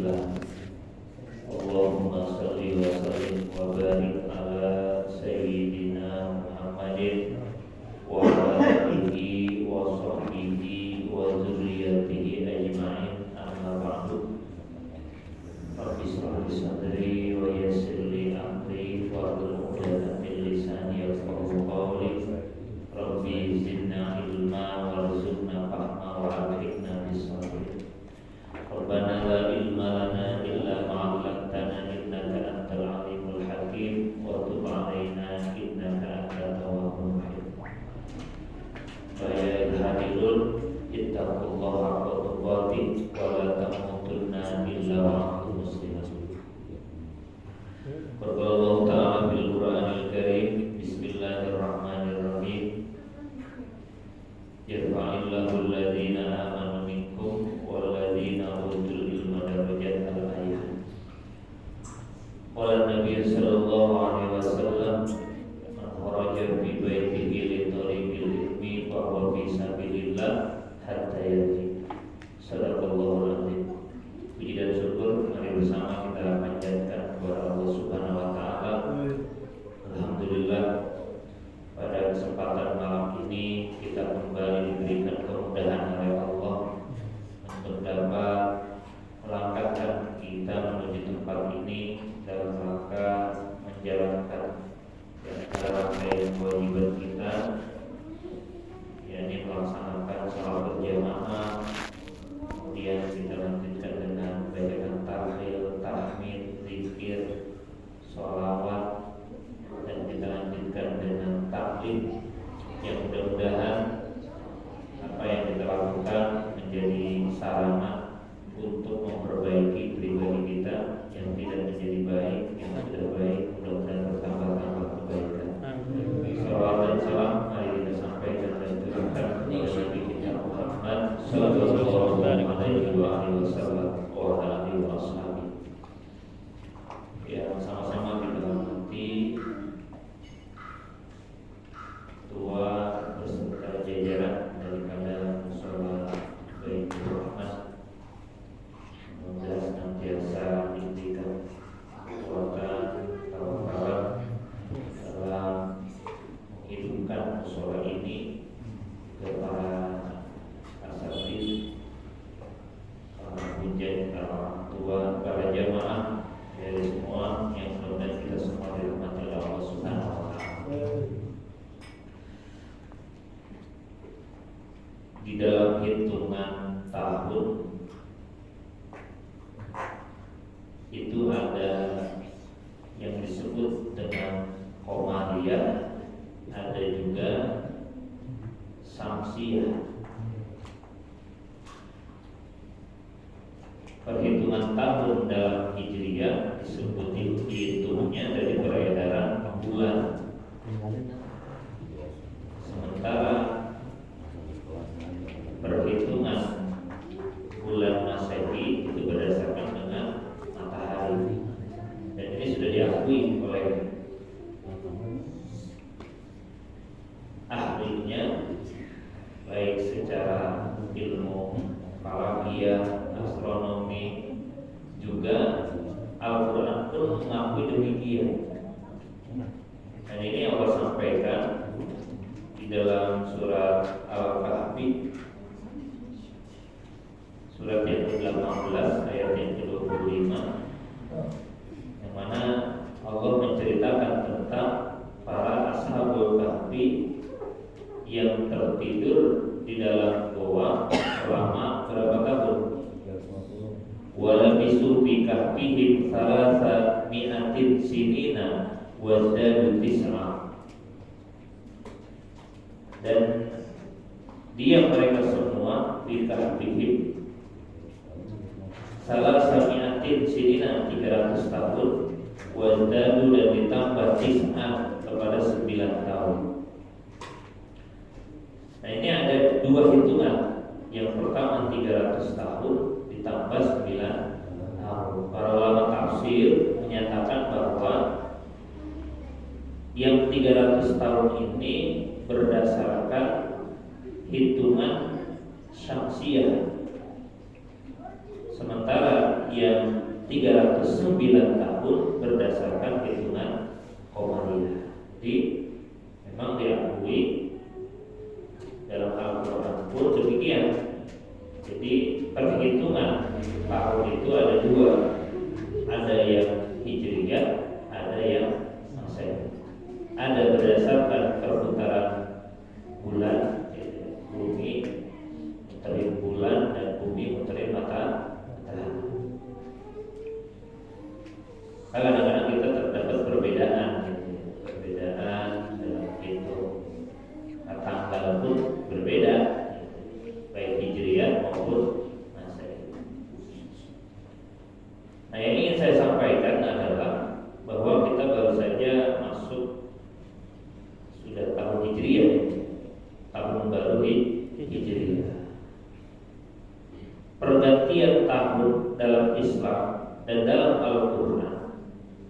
Alhamdulillah. Allahumma salli wa sallim wa barik ala Sayyidina Muhammadin wa ala alihi wa sahbihi wa zurriyatihi ajma'in, amma ba'du. Rabbi shrah li sadri wa yassir li amri wahlul 'uqdatam min lisani yafqahu qawli. Rabbi zidna ilma warzuqna fahma wa alhiqna bis-shalihin. Rabbana la ilma lana illa ma 'allamtana innaka antal alimul hakim wa tub 'alaina innaka antat tawwabur rahim. Ya hadirun ittaqullaha haqqa tuqatih wa la tamutunna illa wa antum muslimun. Qala Allah Ta'ala fil Qur'anil Karim, bismillahirrahmanirrahim. Yarfa'illahu alladhina amanu minkum walladhina utul ilma darajat al-ayat. Qala Nabi sallallahu alaihi wasallam, man kharaja fi baitihi li tariqil ilmi fa huwa fi sabilillah hatta yarji. Sadaqallahul azim. Puji dan syukur mari bersama kita panjatkan kepada Allah Subhanahu wa taala. Alhamdulillah, pada kesempatan malam ini kita kembali diberikan kemudahan oleh Allah untuk dapat melangkahkan kita menuju tempat ini dalam rangka menjalankan rangkaian kewajiban kita, yakni melaksanakan salat berjamaah. Kemudian kita lanjutkan dengan bacaan tahlil, tahmid, zikir, sholawat, dan kita lanjutkan dengan taklim, yang mudah-mudahan apa yang kita lakukan menjadi sarana untuk memperbaiki pribadi kita yang tidak menjadi baik, yang sudah baik mudah-mudahan bertambah-tambah kebaikan. Salawat dan salam mari kita sampaikan dan turunkan kepada Nabi kita Muhammad sallallahu alaihi wasallam wa alihi wasallam. Ya, sama-sama kita hormati tua beserta jajaran daripada mushola Baitur Rahman. Semoga senantiasa diberikan kekuatan, tawakkal dalam menghidupkan mushola ini kepada asatidz, para penjaga, para orang tua, para jamaah, dari semua yang mudah-mudahan kita semua dirahmati oleh Allah Subhanahu wa taala. Di dalam hitungan tahun itu ada yang disebut dengan Qamariyah, ada juga Syamsiyah. Perhitungan tahun dalam Hijriyah disebut dihitungnya dari peredaran bulan. Sementara perhitungan bulan Masehi itu berdasarkan dengan matahari, dan ini sudah diakui oleh ahlinya, baik secara ilmu falakiyah, astronomi, juga Al-Quran pun mengakui demikian. Dan ini Allah sampaikan di dalam surat Al-Kahfi, surat yang ke-18 ayat yang ke-25, yang mana Allah menceritakan tentang para ashabul kahfi yang tertidur di dalam goa selama berapa tahun? Walabisu fi kahfihim salasa mi'atin sinina wazdadu tis'a. Dan dia mereka semua di kahfihim salasa mi'atin sinina 300 tahun, wazdadu dan ditambah tis'a kepada 9 tahun. Nah, ini ada dua hitungan. Yang pertama 300 tahun ditambah 9 tahun. Para ulama tafsir menyatakan bahwa yang 300 tahun ini berdasarkan hitungan Syamsiyah, sementara yang 9 tahun berdasarkan hitungan Qamariyah. Jadi memang diakui dalam Al-Quran pun demikian. Jadi perhitungan tahun itu ada 2, ada yang Hijriyah, ada yang Masehi. Ada berdasarkan perputaran bulan, bumi muterin bulan dan bumi muterin matahari. Kadang-kadang kita terdapat perbedaan dalam itu. Tanggal pun berbeda, baik Hijriyah maupun Masehi. Nah, yang ingin saya sampaikan adalah bahwa kita baru saja masuk sudah tahun Hijriyah, tahun baru Hijriyah. Pergantian tahun dalam Islam dan dalam Al-Quran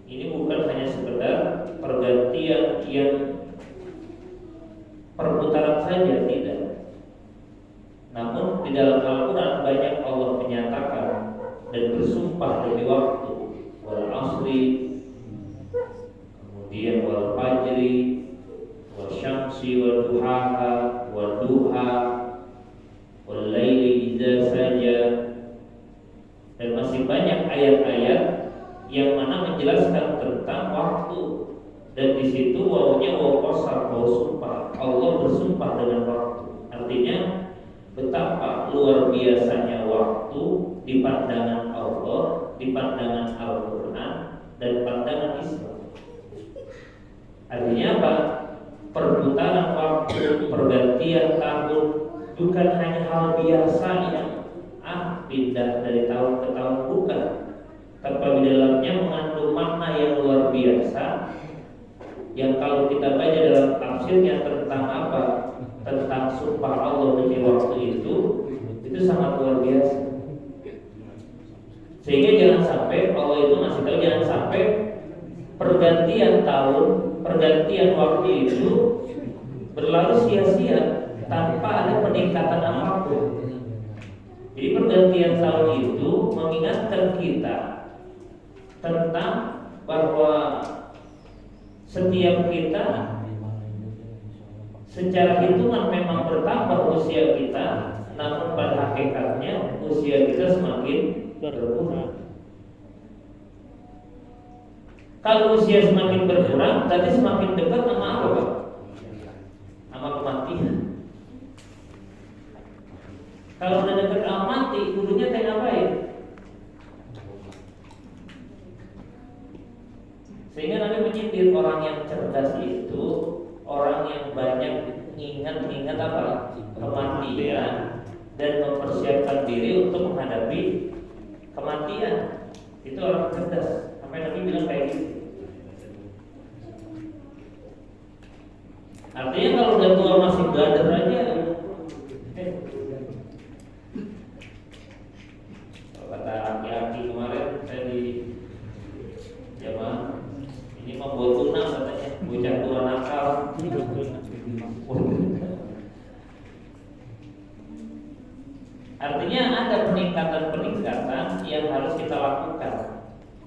ini bukan hanya sekedar pergantian yang perputaran saja, tidak. Namun di dalam Al-Quran banyak Allah menyatakan dan bersumpah demi waktu, wal asri, kemudian wal fajri, wal syamsi wal duhaha, wal duha, wal laili idza saja, dan masih banyak ayat-ayat yang mana menjelaskan tentang waktu. Dan di situ wawunya waw qasam, waw sumpah. Allah bersumpah dengan waktu. Artinya betapa luar biasanya waktu di pandangan Allah, di pandangan Al-Quran, dan pandangan Islam. Artinya apa? Perputaran waktu, pergantian tahun bukan hanya hal biasa yang pindah dari tahun ke tahun, bukan. Tapi di dalamnya mengandung makna yang luar biasa, yang kalau kita baca dalam tafsirnya tentang apa? Tentang sumpah Allah demi waktu itu sangat luar biasa. Sehingga jangan sampai Allah itu masih tahu, jangan sampai pergantian tahun, pergantian waktu itu berlalu sia-sia tanpa ada peningkatan apapun. Jadi pergantian tahun itu mengingatkan kita tentang bahwa setiap kita secara hitungan memang bertambah usia kita, namun pada hakikatnya usia kita semakin berkurang. Kalau usia semakin berkurang, berarti semakin dekat sama apa, Pak? Sama kematian. Kalau udah dekat sama mati, kudunya teh ngapain? Sehingga Nabi menyindir orang yang cerdas itu orang yang banyak ingat apa? Kematian dan mempersiapkan diri untuk menghadapi kematian. Itu orang cerdas. Sampai Nabi bilang kayak gitu. Artinya kalau udah tua masih belajar aja. Kalau kata aki-aki kemarin saya di jamaah, ini membuat tunang katanya, bocah tua nakal. Artinya ada peningkatan yang harus kita lakukan.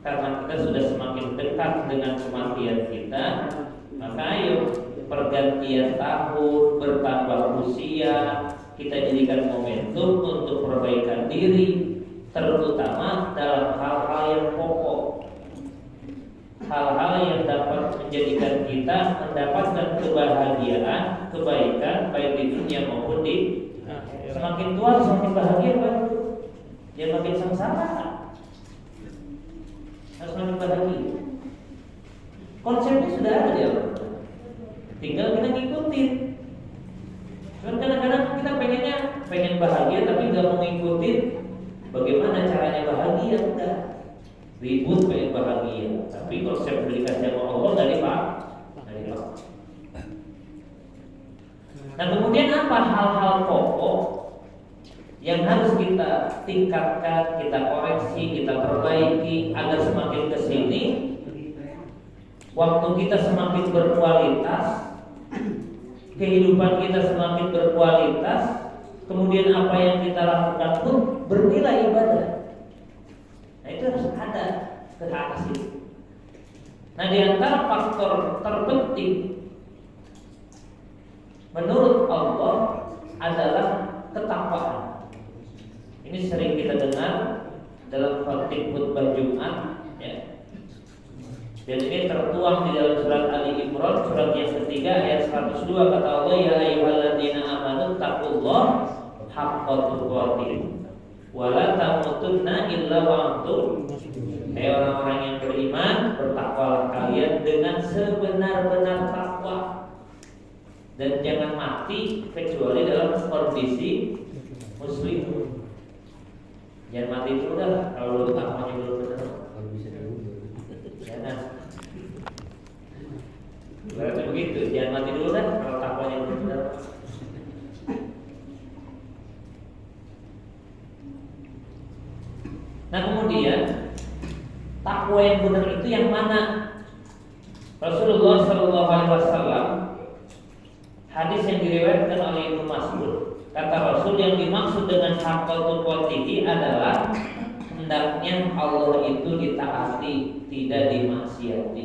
Karena kita sudah semakin dekat dengan kematian kita, maka ayo pergantian tahun, bertambah usia, kita jadikan momentum untuk perbaikan diri, terutama dalam hal-hal yang pokok, hal-hal yang dapat menjadikan kita mendapatkan kebahagiaan, kebaikan baik di dunia maupun di semakin tua semakin bahagia, Pak. Jangan makin sengsara, harus makin bahagia. Konsepnya sudah ada di Al-Quran, tinggal kita ngikutin. Cuman kadang-kadang kita pengen bahagia tapi nggak mau ngikutin bagaimana caranya bahagia. Udah ribut pengen bahagia, tapi konsep dikasih sama Allah nggak dipakai. Nah, kemudian apa hal-hal pokok yang harus kita tingkatkan, kita koreksi, kita perbaiki agar semakin kesini waktu kita semakin berkualitas, kehidupan kita semakin berkualitas, kemudian apa yang kita lakukan pun bernilai ibadah. Nah, itu harus ada. ke atas itu. Nah, di antara faktor terpenting menurut Allah adalah ketakwaan. Ini sering kita dengar dalam khutbah Jumat, ya. Dan ini tertuang di dalam surat Ali Imran, surat yang ketiga ayat 102, kata Allah, ya ayyuhalladzina amanu taqullaha haqqa tuqatih wa la tamutunna illa wa antum. Hai orang-orang yang beriman, bertakwalah kalian dengan sebenar-benar takwa dan jangan mati kecuali dalam kondisi muslim. Jangan mati dulu dah kalau belum takwanya belum benar. Kalau bisa dulu. Jangan. Berarti begitu, jangan mati dulu dah kalau takwanya belum benar. Nah, kemudian takwa yang benar itu yang mana? Rasulullah SAW, hadis yang diriwayatkan oleh Ibnu Mas'ud, kata Rasul, yang dimaksud dengan haqqul tuqatihi adalah hendaknya Allah itu ditaati, tidak dimaksiati.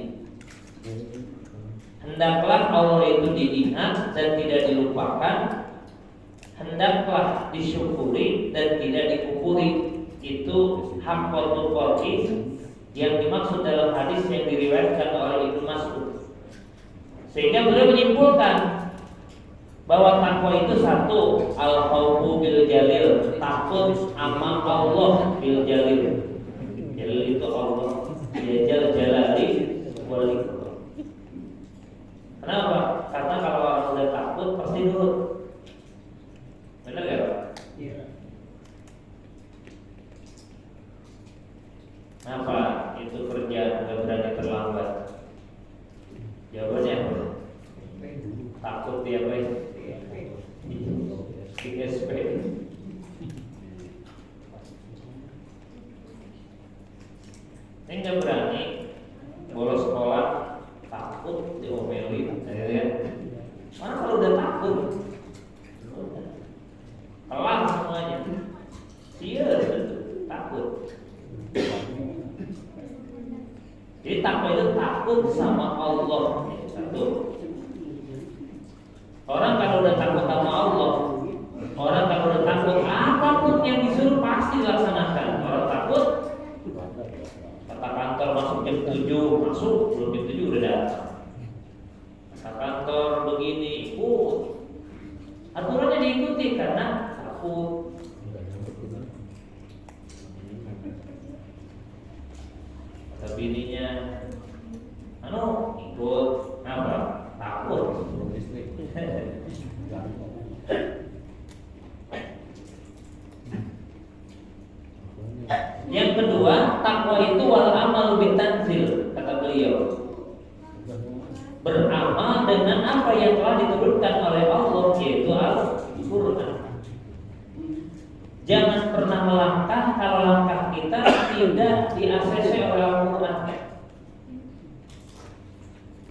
Hendaklah Allah itu diingat dan tidak dilupakan. Hendaklah disyukuri dan tidak dikufuri. Itu haqqul tuqatih yang dimaksud dalam hadis yang diriwayatkan oleh Ibnu Mas'ud. Sehingga beliau menyimpulkan bahwa takwa itu satu, al-khaufu bil jalil, takut sama Allah bil jalil. Jalil itu Allah, jal jalali wal ikram. Kenapa? Karena kalau orang udah takut pasti nurut. Benar ya, Pak? Iya. Kenapa itu kerja nggak berani terlambat? Jawabannya apa? Takut dia baik. ISP. Ini nggak berani bolos sekolah, takut diomelin, ya. Mana kalau udah takut, kelar semuanya. Serius, takut. Jadi takwa itu takut sama Allah. Satu. Orang kalau udah takut sama Allah, orang kalau udah takut apapun yang disuruh pasti dilaksanakan. Orang takut, kata kantor masuk jam 7, masuk belum jam 7 udah datang. Kata kantor begini, aturannya diikuti karena takut. Kata bininya, ikut, apa? Takut. Yang kedua, takwa itu wal amalu bitanzil, kata beliau. Beramal dengan apa yang telah diturunkan oleh Allah, yaitu Al-Qur'an. Jangan pernah melangkah kalau langkah kita tidak di-ACC oleh Al-Qur'an.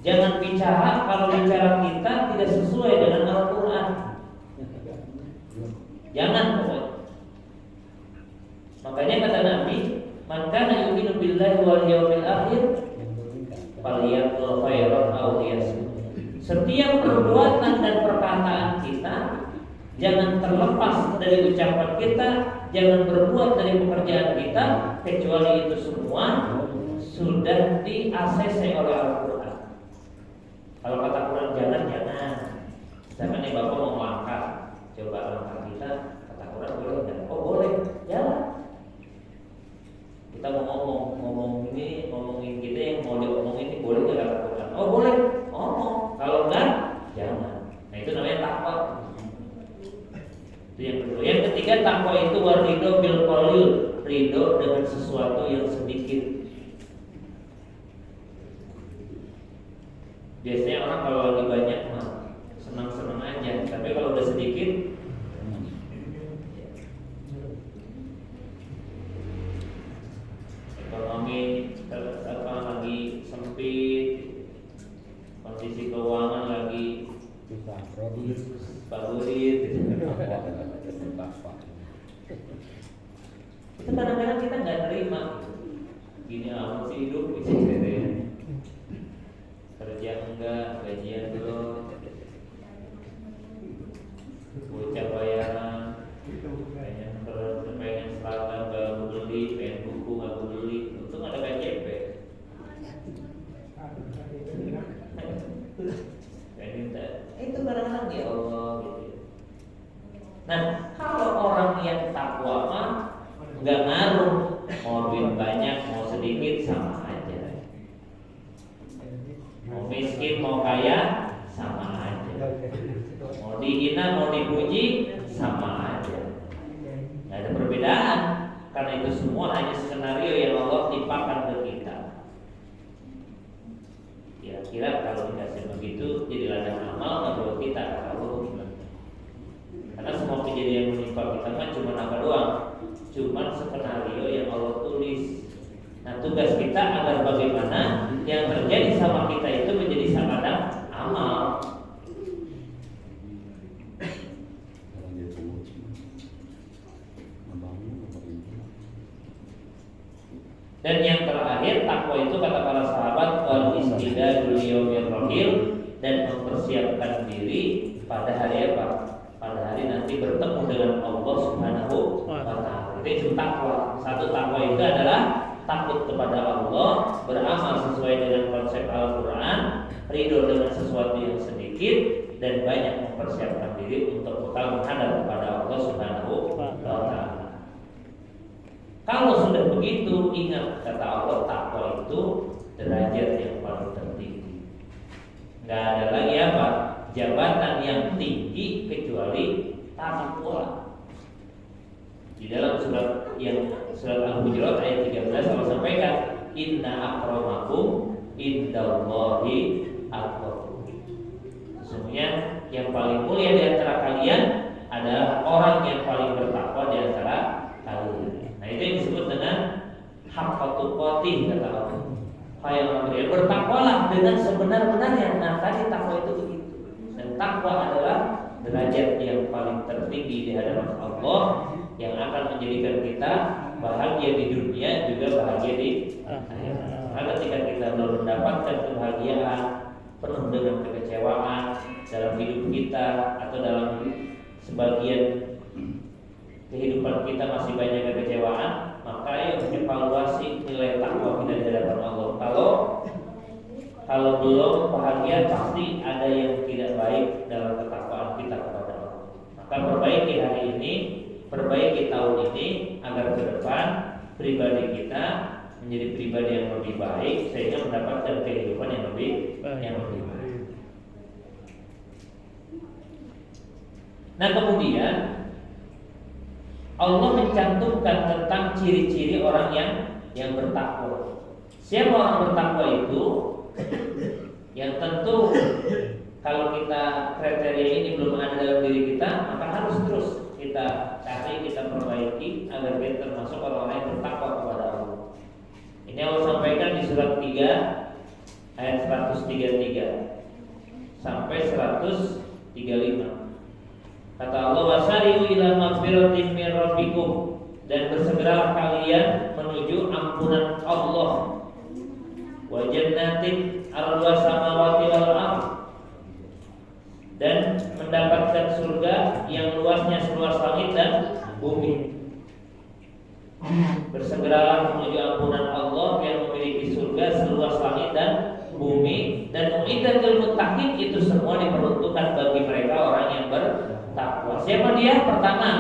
Jangan bicara kalau bicara kita tidak sesuai dengan Al-Qur'an. Jangan pokoknya. Makanya kata Nabi, "Man kana yu'minu billahi wal yawmil akhir falyaqul khairan aw liyasmut." Setiap perbuatan dan perkataan kita jangan terlepas dari ucapan kita, jangan berbuat dari pekerjaan kita kecuali itu semua sudah di-ACC oleh Al-Qur'an. Kalau kata Quran jangan. Misalkan nih Bapak mau melangkah, coba langkah kita, kata Quran boleh enggak? Oh boleh, jalan. Kita mau ngomongin kita yang mau diomongin ini boleh nggak kata Quran? Oh boleh, ngomong. Kalau enggak, jangan. Nah itu namanya takwa. Itu yang kedua. Yang ketiga, takwa itu waridho bil qalil, ridho dengan sesuatu yang sedikit. Biasanya orang kalau lagi banyak mah senang-senang aja, tapi kalau udah sedikit ekonomi lagi sempit, kondisi keuangan lagi favorit. Itu kadang-kadang kita nggak terima. Gini amat sih Mau duit banyak, mau sedikit sama aja. Mau miskin, mau kaya sama aja. Mau dihina, mau dipuji sama aja. Gak ada perbedaan. Karena itu semua hanya skenario yang Allah timpakan ke kita. Kira-kira kalau dikasih begitu jadi ladang amal nggak buat kita, kata Allah gimana? Karena semua kejadian yang menimpa kita kan cuma apa doang, cuma skenario yang Allah tulis. Nah tugas kita agar bagaimana yang terjadi sama kita itu menjadi ladang amal. Dan yang terakhir, takwa itu kata para sahabat wal istidadul yaumir rahil, dan mempersiapkan diri pada hari apa? Pada hari nanti bertemu dengan Allah Subhanahu wa taala. Itu takwa. Satu takwa itu adalah takut kepada Allah, beramal sesuai dengan konsep Al-Qur'an, ridho dengan sesuatu yang sedikit, dan banyak mempersiapkan diri untuk bekal menghadap kepada Allah Subhanahu wa taala. Kalau sudah begitu, ingat kata Allah, takwa itu derajat yang paling tertinggi. Gak ada lagi apa jabatan yang tinggi kecuali takwa. Di dalam surat Al-Hujurat ayat 13 Allah sampaikan, inna akramakum indallahi atqakum. Sesungguhnya yang paling mulia di antara kalian adalah orang yang paling bertakwa di antara kalian. Nah itu yang disebut dengan haqqatu qati kata Allah. Bertakwalah dengan sebenar-benarnya. Nah tadi takwa itu begitu. Dan takwa adalah derajat yang paling tertinggi di hadapan Allah, yang akan menjadikan kita bahagia di dunia juga bahagia di akhirat. Karena ketika kita belum mendapatkan kebahagiaan, penuh dengan kekecewaan dalam hidup kita atau dalam sebagian kehidupan kita masih banyak kekecewaan, maka ayo evaluasi nilai takwa kita di hadapan Allah. Kalau belum bahagia, pasti ada yang tidak baik dalam ketakwaan kita kepada Allah. Maka perbaiki hari ini, perbaiki tahun ini agar ke depan pribadi kita menjadi pribadi yang lebih baik, sehingga mendapatkan kehidupan yang lebih baik. Nah kemudian Allah mencantumkan tentang ciri-ciri orang yang bertakwa. Siapa orang bertakwa itu? Yang tentu kalau kita kriteria ini belum ada dalam diri kita, maka harus terus kita cari, kita perbaiki agar kita termasuk orang-orang yang bertakwa kepada Allah. Ini Allah sampaikan di surat 3 ayat 133 sampai 135. Kata Allah, wasari'u ila maghfiratin min rabbikum, dan bersegeralah kalian menuju ampunan Allah, wa jannatin arduha samawati wal ardh, dan mendapatkan surga yang luasnya seluas langit dan bumi. Bersegeralah menuju ampunan Allah yang memiliki surga seluas langit dan bumi, dan uiddatul muttaqin, itu semua diperuntukkan bagi mereka orang yang bertakwa. Siapa dia? Pertama,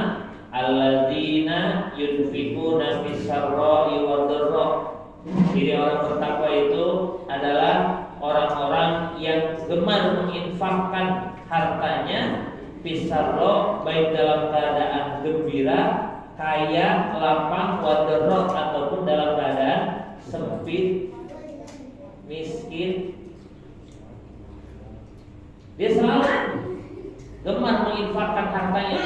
alladzina yunfikuna fis sarra'i wad dharra. Jadi orang bertakwa itu adalah orang-orang yang gemar menginfakkan hartanya fis sarra, baik dalam keadaan gembira, kaya, lapang, wad dharra, ataupun dalam keadaan sempit, miskin. Dia selalu gemar menginfakkan hartanya.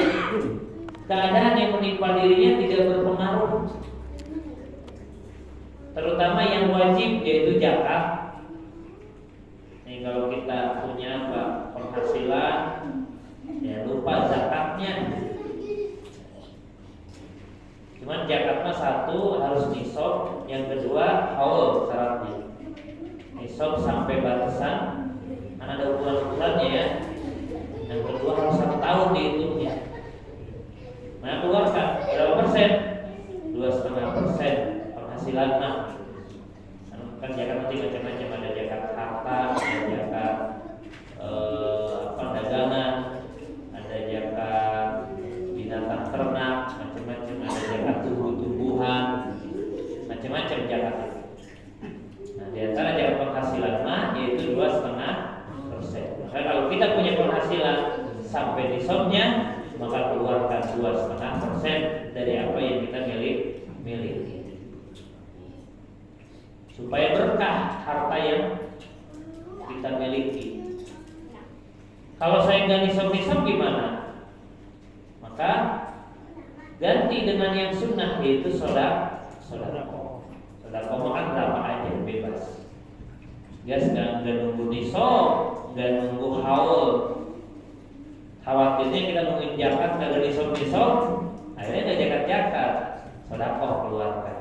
Keadaan yang menimpa dirinya tidak berpengaruh, terutama yang wajib, yaitu zakat. Nih kalau kita punya penghasilan, ya lupa zakatnya. Cuman zakatnya satu harus nisab, yang kedua haul syaratnya. Nisab sampai batasan, kan ada ukuran-ukurannya ya. Yang kedua harus 1 tahun dihitungnya. Nah keluarkan berapa persen? 2,5% penghasilan. Kan zakat nanti macam-macam, ada zakat harta, ada zakat dagangan, ada zakat binatang ternak, macam-macam, ada zakat tumbuh-tumbuhan. macam-macam zakat itu. Nah, di antara zakat penghasilan mah yaitu 2,5%. Maka kalau kita punya penghasilan sampai nisabnya, maka keluarkan 2,5% dari apa yang kita miliki. Supaya berkah harta yang kita miliki. Kalau saya nggak nisab gimana? Maka ganti dengan yang sunnah, yaitu sedekah. Sedekah makan berapa aja bebas. Dia nggak nunggu nisab, nggak nunggu haul. Khawatirnya kita nungguin zakat nggak ada nisab, akhirnya nggak zakat. Sedekah keluarkan.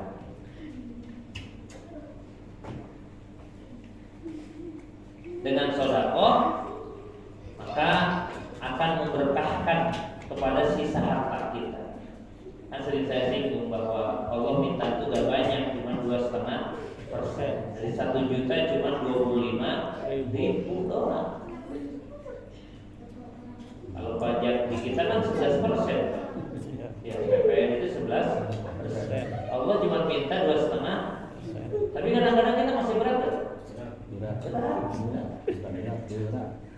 Dengan sedekah maka akan memberkahkan kepada sisa harta kita. Kan sering saya singgung bahwa Allah minta itu gak banyak, cuma 2,5%. Dari 1 juta cuma 25.000 doang. Kalau pajak di kita kan 11%. Ya, PPN itu 11%. Allah cuma minta 2,5%. Tapi kadang-kadang kita masih berat.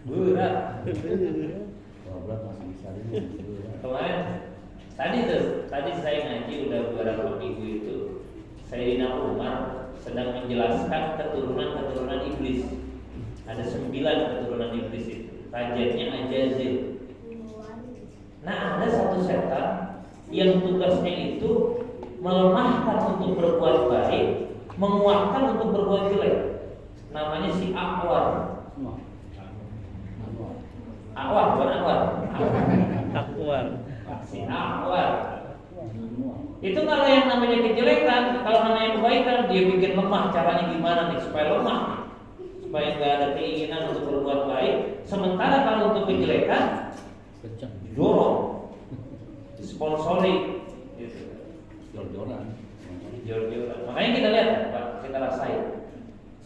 Berat. Kemarin tadi saya ngaji udah beberapa minggu itu, Sayyidina Umar sedang menjelaskan keturunan iblis. Ada 9 keturunan iblis itu. Rajanya Ajazil. Nah, ada satu setan yang tugasnya itu melemahkan untuk berbuat baik, menguatkan untuk berbuat jelek. Namanya si Akwar. Akwar. Si Akwar. Itu kalau yang namanya kejelekan, kalau namanya kebaikan, dia bikin lemah. Caranya gimana nih supaya lemah? Supaya nggak ada keinginan untuk berbuat baik. Sementara kalau untuk kejelekan, dorong, sponsori, jor-joran. Makanya kita lihat, Pak, kita rasain.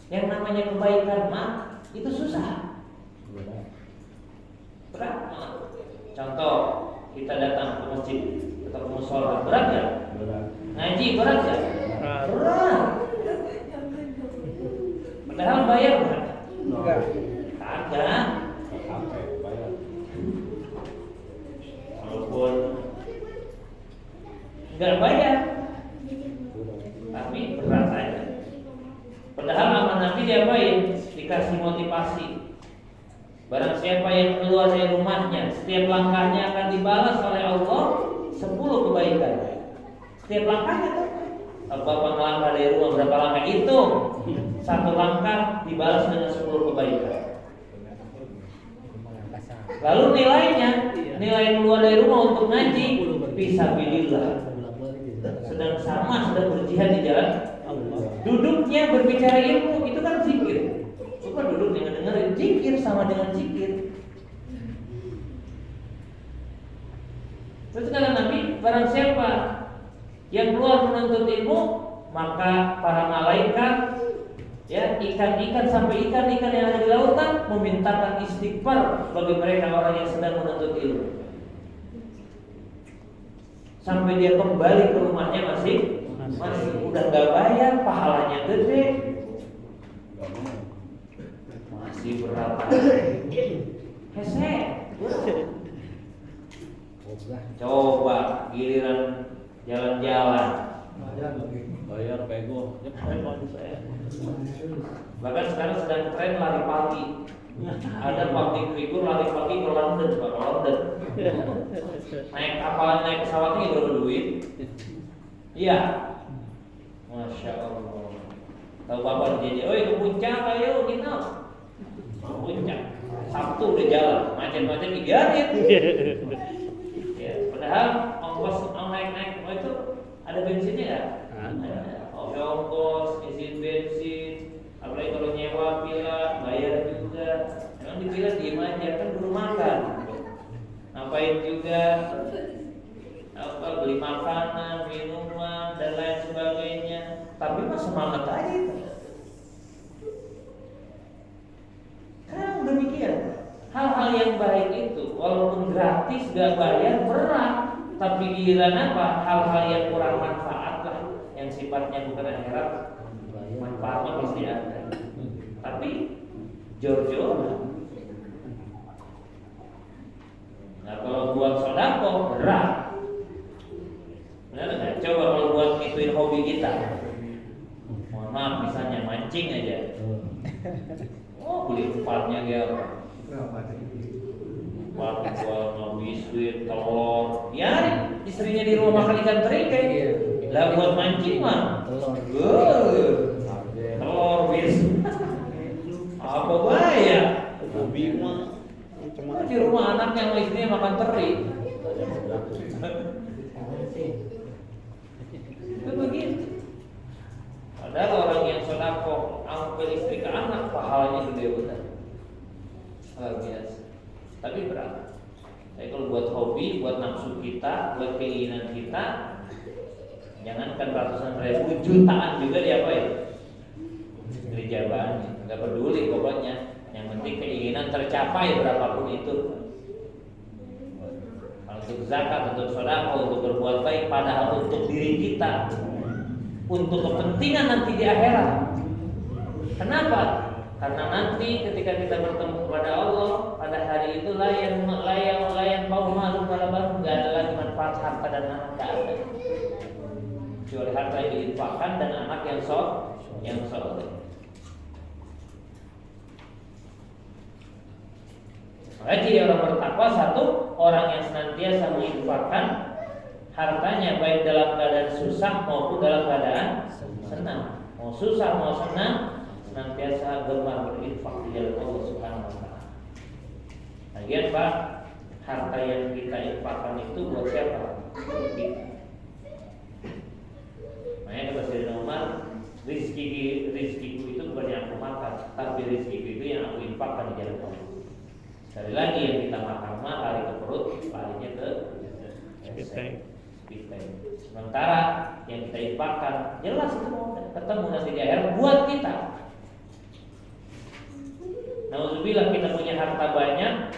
Yang namanya kebaikan mah itu susah. Berat. Contoh, kita datang ke masjid atau ke mushola, berat ya? Ngaji berat ya? Berat. Padahal bayar bukan? Enggak. Kagak. Walaupun enggak bayar, tapi berat aja. Padahal sama Nabi diapain? Dikasih motivasi. Barang siapa yang keluar dari rumahnya, setiap langkahnya akan dibalas oleh Allah 10 kebaikan. Setiap langkahnya tuh. Bapak melangkah dari rumah berapa langkah? Hitung. 1 langkah dibalas dengan 10 kebaikan. Lalu nilai keluar dari rumah untuk ngaji, fisabilillah. Sedang berjihad di jalan Allah. Duduknya berbicara ilmu, itu kan zikir. Bukan duduk dengan dengerin, zikir sama dengan zikir. Terus kata Nabi, barang siapa yang keluar menuntut ilmu, maka para malaikat, ya, ikan-ikan sampai ikan-ikan yang ada di lautan memintakan istighfar bagi mereka orang yang sedang menuntut ilmu. Sampai dia kembali ke rumahnya masih udah nggak bayar, pahalanya gede, masih berat. Hese, coba giliran jalan-jalan, bayar bego. Bahkan sekarang sedang tren lari pagi. Ada public figure lari pagi ke London, naik kapal, naik pesawatnya berapa duit? Iya, Masya Allah. Tahu bapak jadi, ke puncak ayo kita. Puncak, Sabtu udah jalan, macet-macet digarit. Ya, padahal ongkos naik itu ada bensinnya ya? Ada. Ongkos, isi bensin, apalagi kalau nyewa villa, bayar juga. Emang di villa diem aja kan belum makan. Ngapain juga? Beli makanan, minuman dan lain sebagainya. Tapi mah semangat aja itu. Kan demikian. Hal-hal yang baik itu walaupun gratis gak bayar berat, tapi giliran apa? Hal-hal yang kurang manfaat lah yang yang sifatnya bukan akhirat, manfaatnya pasti ada. Tapi jor-joran. Nah kalau buat sodako berat, benar nggak? Coba kalau buat ngituin hobi kita, mohon maaf misalnya mancing aja, beli empatnya kayak empatnya buat biskuit, telur, ya istrinya di rumah makan ikan teri kayak, lah buat mancing mah, telur biskuit, apa bahaya? Hobi mah. Di rumah anaknya sama istrinya makan teri. Itu begitu. Padahal orang yang sedekah ambil istri ke anak pahalanya gede benar. Luar biasa. Tapi berat. Tapi kalau buat hobi, buat nafsu kita, buat keinginan kita, jangankan ratusan ribu, jutaan juga diapain? Dijabani. Enggak peduli pokoknya. Yang penting keinginan tercapai berapapun itu. Kalau untuk zakat, untuk sedekah, untuk berbuat baik, padahal untuk diri kita, untuk kepentingan nanti di akhirat. Kenapa? Karena nanti ketika kita bertemu kepada Allah pada hari itu layan mau malu balaban, nggak ada lagi manfaat harta dan anak, nggak ada. Kecuali harta yang diinfakkan dan anak yang soleh. Jadi orang bertakwa satu, orang yang senantiasa menginfakkan hartanya baik dalam keadaan susah maupun dalam keadaan senang. Mau susah mau senang, senantiasa gemar berinfak di jalan Allah Subhanahu wa taala. Lagian Pak, harta yang kita infakkan itu buat siapa? Kita. Makanya kata Sayyidina Umar, rizkiku itu bukan yang aku makan, tapi rizkiku itu yang aku infakkan di jalan Allah. Sekali lagi yang kita makan mah lari ke perut, larinya ke speed tank. Sementara yang kita infakkan jelas itu mau ketemu nanti di akhir buat kita. Nauzubillah kita punya harta banyak,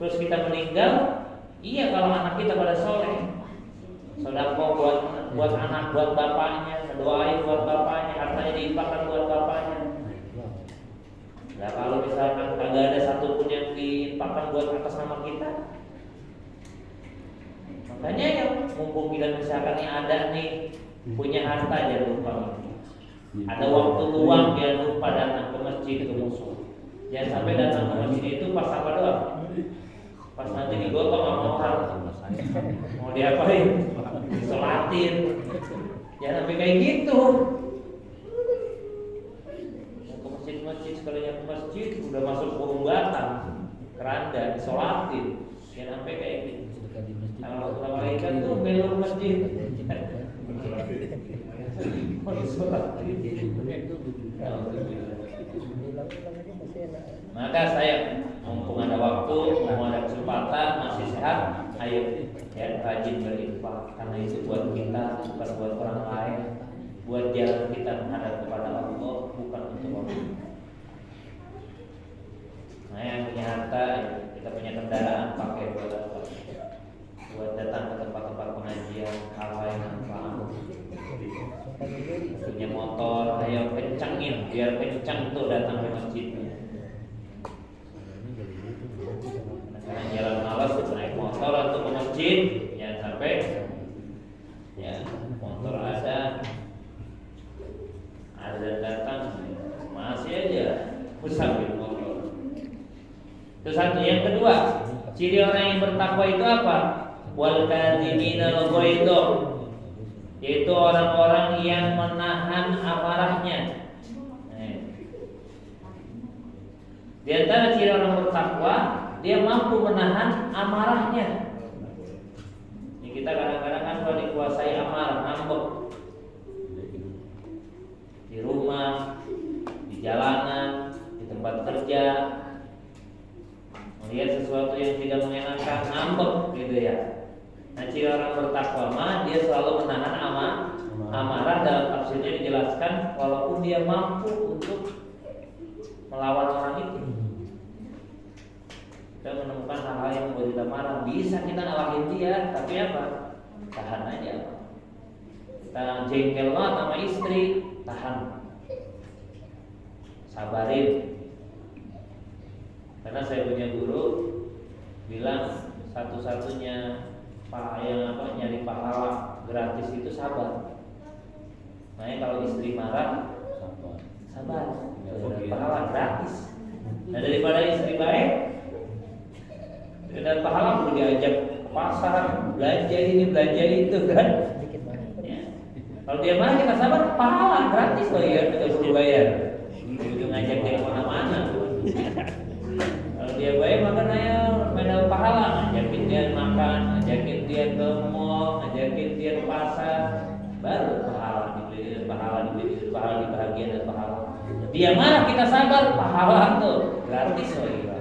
terus kita meninggal. Iya kalau anak kita pada soleh, sedekah buat anak, buat bapaknya, doain buat bapaknya, hartanya diinfakkan buat bapaknya. Nah kalau misalkan kagak ada satupun yang diinfakkan buat atas nama kita, makanya ya mumpung kita misalkan yang ada nih punya harta jangan lupa, ada waktu luang jangan lupa datang ke masjid, ke musola. Jangan sampai datang ke masjid itu pas apa doang, pas nanti digotong sama orang, mau diapain, disolatin. Jangan sampai kayak gitu. Masjid sekalinya ke masjid udah masuk kurung batang, keranda, disolatin, jangan sampai kayak gitu. Kalau malaikat tuh belur masjid, maka saya mumpung ada waktu, mumpung ada kesempatan, masih sehat, ayo ya rajin berinfak karena itu buat kita, bukan buat orang lain, buat jalan kita menghadap kepada Allah, bukan untuk orang. Nah yang punya harta, kita punya kendaraan pakai buat apa? Buat datang ke tempat-tempat pengajian, hal-hal yang manfaat. Punya motor, ayo kencangin, biar kencang tuh datang ke masjidnya. Nah, jalan malas naik motor atau ke masjid, jangan sampai ya motor ada datang masih aja usah motor. Itu satu. Yang kedua, ciri orang yang bertakwa itu apa? Wal kadhimina al-ghaidha, yaitu orang-orang yang menahan amarahnya. Di antara ciri orang bertakwa, dia mampu menahan amarahnya. Ini kita kadang-kadang kan kalau dikuasai amarah, ngambek di rumah, di jalanan, di tempat kerja, melihat sesuatu yang tidak mengenakan, ngambek gitu ya. Nah, ciri orang bertakwa mah dia selalu menahan amarah. Dalam tafsirnya dijelaskan walaupun dia mampu untuk melawan orang itu. Kita menemukan hal-hal yang membuat kita marah, bisa kita ngalahin dia, tapi apa? Tahan aja. kita jengkel banget sama istri, tahan, sabarin. Karena saya punya guru bilang satu-satunya nyari pahala gratis itu sabar. Makanya kalau istri marah, sabar. Pahala gratis. Nah daripada istri baik, dan pahala perlu diajak ke pasar, belanja ini, belanja itu kan. Ya. Kalau dia marah kita sabar, pahala gratis loh ya, tidak perlu bayar. Itu ngajak dia kemana-mana. Kalau dia baik makan ayo medal pahala, ngajakin dia makan, ngajakin dia ke mall, ngajakin dia ke pasar, baru pahala dibeli, pahala dibahagian dan pahala. Dia marah kita sabar, pahala tuh gratis loh ya.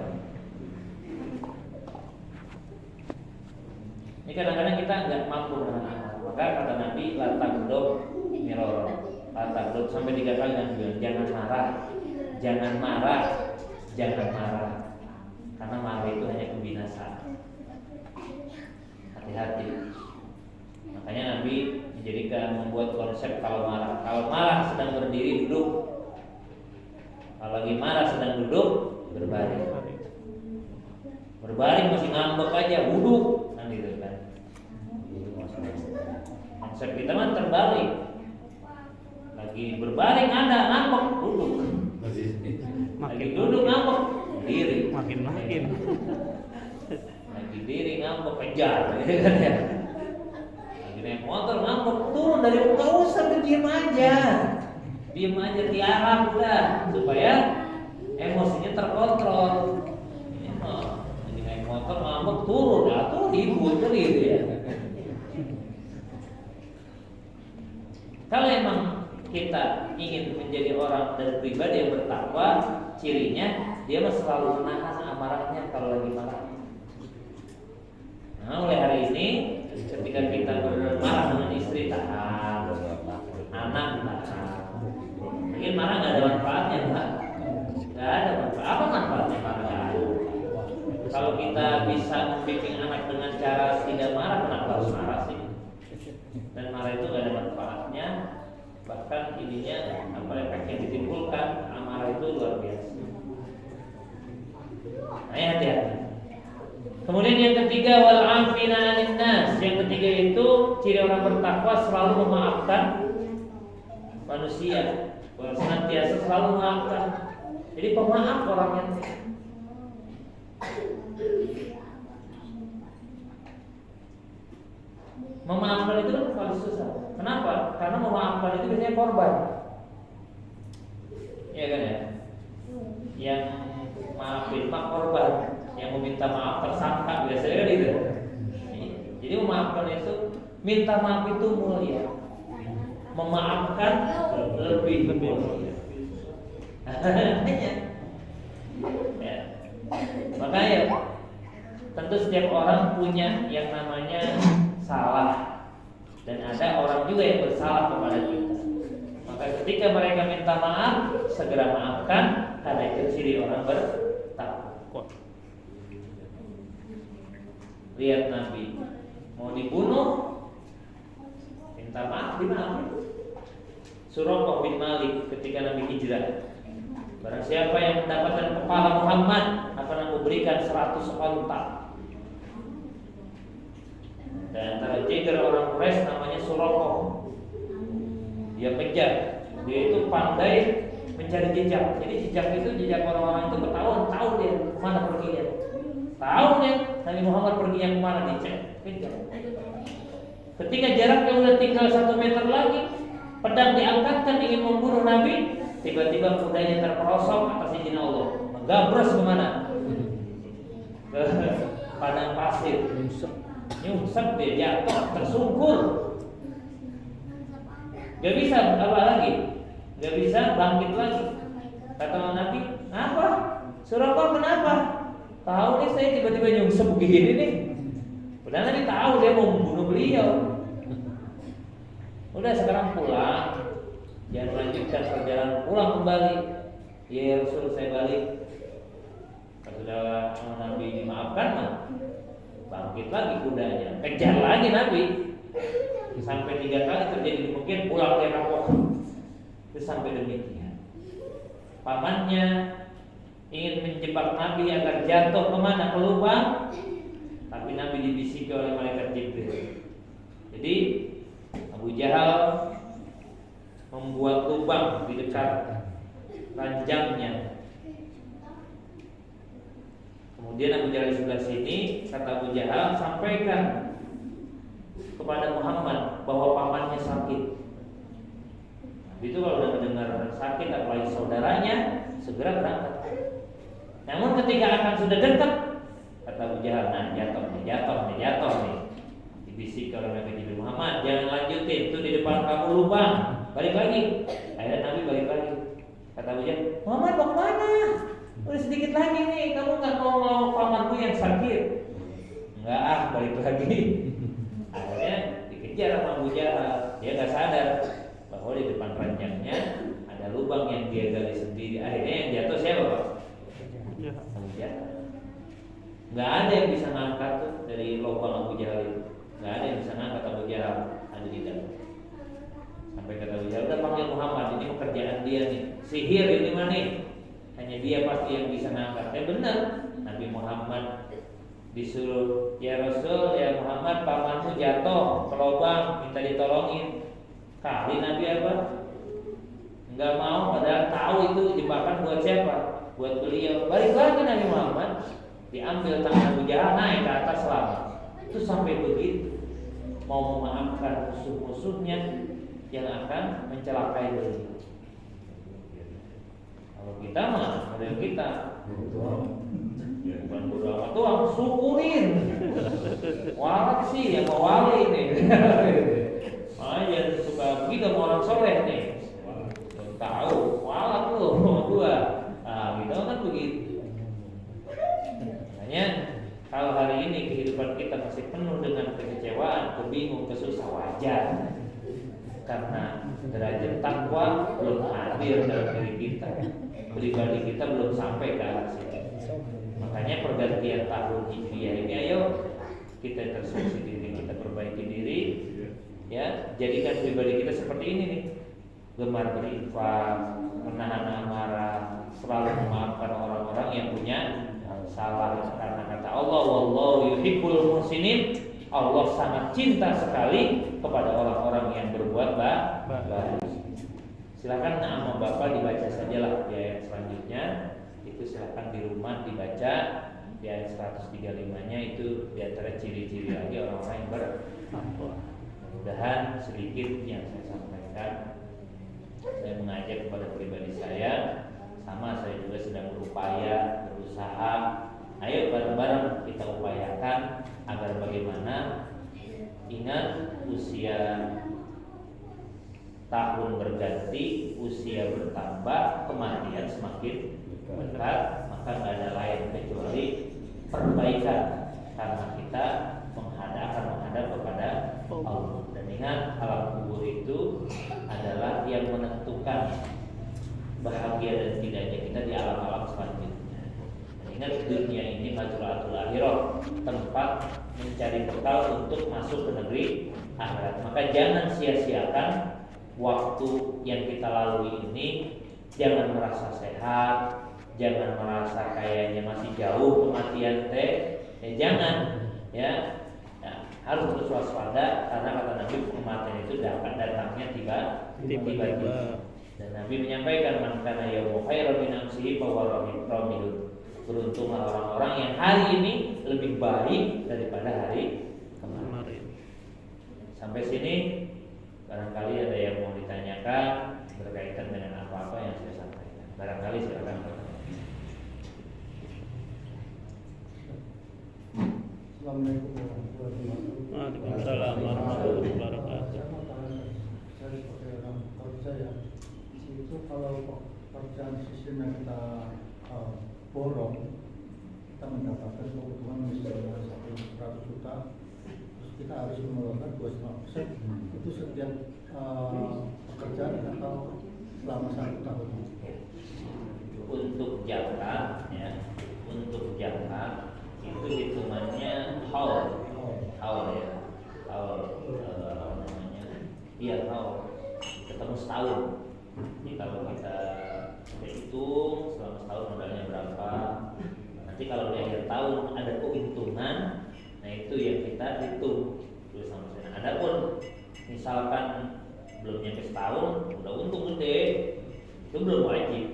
Ini kadang-kadang kita nggak mampu menahan amarah. Maka kata Nabi, la taghdab miror, la taghdab sampai 3 kali Nabi bilang, jangan marah, jangan marah, jangan marah. Karena marah itu hanya kebinasaan. Hati-hati. Makanya Nabi menjadikan membuat konsep kalau marah sedang berdiri duduk, kalau lagi marah sedang duduk berbaring. Berbaring masih ngambek aja, duduk kan gitu kan. Konsep kita mah terbalik. Lagi berbaring ada ngambek, duduk. Lagi duduk ngambek, diri. Makin. Lagi diri ngambek, kejar gitu kan ya. Lagi naik motor ngambek, turun dari nggak usah, diam aja. Diam aja, tiarap udah supaya emosinya terkontrol. Jadi naik motor ngambek turun, atau ribut kan gitu ya. Kalau emang kita ingin menjadi orang dan pribadi yang bertakwa, cirinya dia selalu menahan amarahnya kalau lagi marah. Nah, mulai hari ini ketika kita bermarah dengan istri, tahan, anak tahan. Mungkin marah nggak ada manfaatnya, Pak. Nggak ada manfaat. Apa manfaatnya marah? Kalau kita bisa membimbing anak dengan cara tidak marah, kenapa harus marah sih? Dan marah itu nggak ada manfaatnya. Bahkan ininya efek yang ditimbulkan amarah itu luar biasa. Nah, hati-hati. Kemudian yang ketiga, wal afina 'anil nas. Yang ketiga itu ciri orang bertakwa selalu memaafkan manusia. Senantiasa selalu memaafkan. Jadi pemaaf orangnya. Memaafkan itu kan paling susah. Kenapa? Karena memaafkan itu biasanya korban. Iya kan ya? Yang maafin mah korban, yang meminta maaf tersangka, biasanya kan itu. Jadi memaafkan itu, minta maaf itu mulia. Memaafkan lebih mulia. Ya. Makanya tentu setiap orang punya yang namanya salah, dan ada orang juga yang bersalah kepada kita. Maka ketika mereka minta maaf, segera maafkan, karena itu ciri orang bertakwa. Lihat Nabi mau dibunuh, minta maaf, dimaafin. Suraqah bin Malik ketika Nabi hijrah, barang siapa yang mendapatkan kepala Muhammad akan aku berikan 100 onta. Dan antara jeger orang Quraisy namanya Suraqah. Dia kejar, dia itu pandai mencari jejak. Jadi jejak orang-orang itu ketahuan, tahu dia kemana perginya. Tahu dia Nabi Muhammad perginya kemana, dicek, kejar. Ketika jaraknya udah tinggal 1 meter lagi, pedang diangkatkan ingin membunuh Nabi, tiba-tiba kudanya terperosok atas izin Allah, menggabras kemana? Ke padang pasir. Nyungsep dia jatuh, tersungkur. Gak bisa apa lagi, gak bisa bangkit lagi. Kata Nabi, apa? Suraqah kenapa? Tahu nih saya tiba-tiba nyungsep begini nih. Udah Nabi tahu dia mau membunuh beliau. Udah sekarang pulang, jangan lanjutkan perjalanan, pulang kembali. Ya Rasul, saya balik. Sudah Nabi dimaafkan mah, bangkit lagi kudanya, kejar lagi Nabi. sampai 3 kali terjadi demikian, pulang dia kapok. Itu sampai demikian. Pamannya ingin menjebak Nabi agar jatuh kemana? Ke lubang, tapi Nabi dibisiki oleh malaikat Jibril. Jadi Abu Jahal membuat lubang di dekat ranjangnya. Kemudian Abu Jahal di sebelah sini, kata Abu Jahal, sampaikan kepada Muhammad bahwa pamannya sakit. Itu kalau udah mendengar sakit, apalagi saudaranya, segera berangkat. Namun ketika akan sudah dekat, kata Abu Jahal, nah jatuh nih. Dibisik oleh Nabi Jibril, Muhammad, jangan lanjutin, itu di depan kamu lubang, balik lagi. Akhirnya Nabi balik lagi. Kata Abu Jahal, Muhammad mau kemana? Udah sedikit lagi nih, kamu nggak mau ngelawan pamanku yang sakit? Enggak, balik lagi. Akhirnya dikejar sama Abu Jahal. Dia nggak sadar bahwa di depan ranjangnya ada lubang yang dia gali sendiri. Akhirnya yang jatuh siapa? Abu Jahal. Nggak ada yang bisa ngangkat tuh dari lubang Abu Jahal itu. Nggak ada yang bisa ngangkat Abu Jahal, ada di dalam. Sampai kata Abu Jahal, udah panggil Muhammad, ini pekerjaan dia nih. Sihir ini mah nih, hanya dia pasti yang bisa ngangkat. Benar, Nabi Muhammad disuruh, ya Rasul, ya Muhammad, pamanmu jatuh ke lubang, minta ditolongin. Kali Nabi apa? Nggak mau, padahal tahu itu jebakan buat siapa? Buat beliau. Balik lagi Nabi Muhammad, diambil tangan Abu Jahal, naik ke atas selamat. Itu sampai begitu, mau memaafkan musuh-musuhnya yang akan mencelakai beliau. Kalau kita mah, model kita bukan bodo amat doang, syukurin. Walat sih yang mau wali nih. Jangan suka begitu sama orang soleh nih. Tahu, walat lu sama gua. Nah, gitu kan begitu. Makanya kalau hari ini kehidupan kita masih penuh dengan kekecewaan, kebingung, kesusah, wajar. Karena derajat takwa belum hadir dalam diri kita. Pribadi kita belum sampai ke arah situ. Makanya pergantian tahun Hijriah ini, ayo kita introspeksi diri, kita perbaiki diri, ya, jadikan pribadi kita seperti ini nih, gemar berinfak, menahan amarah, selalu memaafkan orang-orang yang punya salah. Karena kata Allah, wallahu yuhibbul muhsinin, Allah sangat cinta sekali kepada orang-orang yang berbuat baik. Silakan nama Bapak dibaca sajalah di ayat selanjutnya. Itu silakan di rumah dibaca di ayat 135-nya. Itu di antara ciri-ciri lagi orang-orang yang bertakwa. Mudah-mudahan sedikit yang saya sampaikan. Saya mengajak kepada pribadi saya, sama saya juga sedang berupaya, berusaha. Ayo bareng-bareng kita upayakan agar bagaimana, ingat usia tahun berganti, usia bertambah, kematian semakin dekat, maka nggak ada lain kecuali perbaikan, karena kita menghadap kepada Allah. Dan ingat, alam kubur itu adalah yang menentukan bahagia dan tidaknya kita di alam-alam selanjutnya. Dan ingat, dunia ini majru'atul akhirah, tempat mencari bekal untuk masuk ke negeri akhirat. Maka jangan sia-siakan waktu yang kita lalui ini. Jangan merasa sehat, jangan merasa kayaknya masih jauh kematian jangan, ya. Nah, harus terus waspada, karena kata Nabi, kematian itu datangnya tiba-tiba. Dan Nabi menyampaikan, man kana yaumu khairan min amsihi fa huwa ramidun. Beruntunglah orang-orang yang hari ini lebih baik daripada hari kemarin. Sampai sini barangkali ada yang mau ditanyakan berkaitan dengan apa-apa yang saya sampaikan. Barangkali silakan. Assalamualaikum warahmatullahi wabarakatuh. Waalaikumsalam warahmatullahi wabarakatuh. Saya sebagai orang kerja ya, itu kalau pekerjaan sistemnya kita borong, kita mendapatkan keuntungan misalnya 100 juta, terus kita harus mengeluarkan 25%. Itu setiap pekerjaan atau selama 1 tahun? Untuk jangka, ya, untuk jangka itu hitungannya haul ya, haul Iya, haul. Ketemu setahun. Jadi kalau kita hitung selama setahun modalnya berapa, nanti kalau di akhir tahun ada keuntungan, nah itu yang kita hitung terus sama saya. Adapun misalkan belum nyampe setahun udah untung gede, itu belum wajib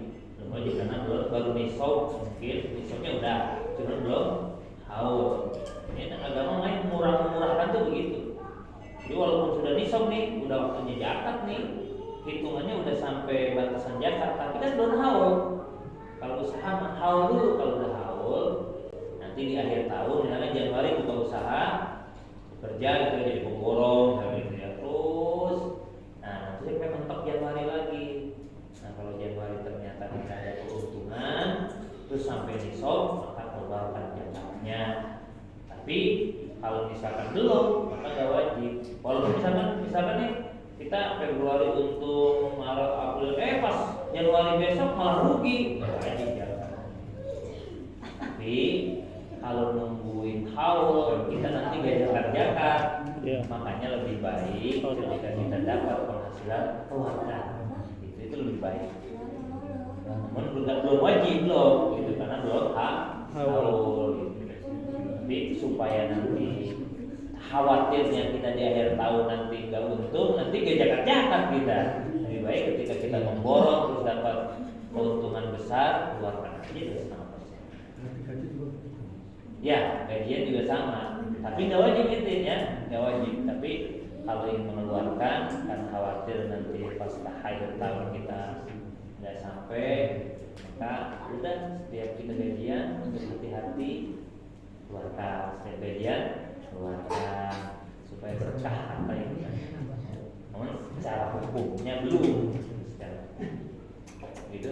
karena baru nisab, mungkin nisabnya udah, cuma belum haul. Ini agama lain murah-murahkan tuh begitu. Jadi walaupun sudah nisab nih, udah waktunya zakat nih, hitungannya udah sampai batasan zakat, tapi kan belum haul. Kalau usaha mah haul dulu, kalau udah haul, nanti di akhir tahun, misalnya Januari buka usaha, kerja gitu jadi pemborong, gitu ya. Terus, nah nanti sampai mentok Januari lagi. Nah kalau Januari ternyata kita ada keuntungan, terus sampai nisab, maka keluarkan zakatnya. Tapi kalau misalkan belum, maka nggak wajib. Walaupun misalkan nih kita Februari untung, Maret, April, pas Januari besok malah rugi, nggak wajib jangan. Tapi kalau nungguin haul, kita nanti gak zakat, makanya lebih baik ketika kita dapat penghasilan keluarkan. Itu lebih baik. Namun belum wajib loh, gitu karena belum haul. Tapi supaya nanti khawatirnya kita di akhir tahun nanti nggak untung, nanti gak zakat kita. Lebih baik ketika kita memborong terus dapat keuntungan besar, keluarkan aja 2,5%. Ya, gajian juga sama, tapi nggak wajib itu ya, nggak wajib. Tapi kalau ingin mengeluarkan, kan khawatir nanti pas akhir tahun kita nggak sampai, maka udah setiap kita gajian untuk hati-hati keluarkan, setiap gajian keluarkan supaya berkah apa yang kita. Namun secara hukumnya belum, gitu.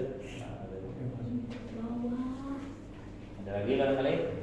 Ada lagi barangkali?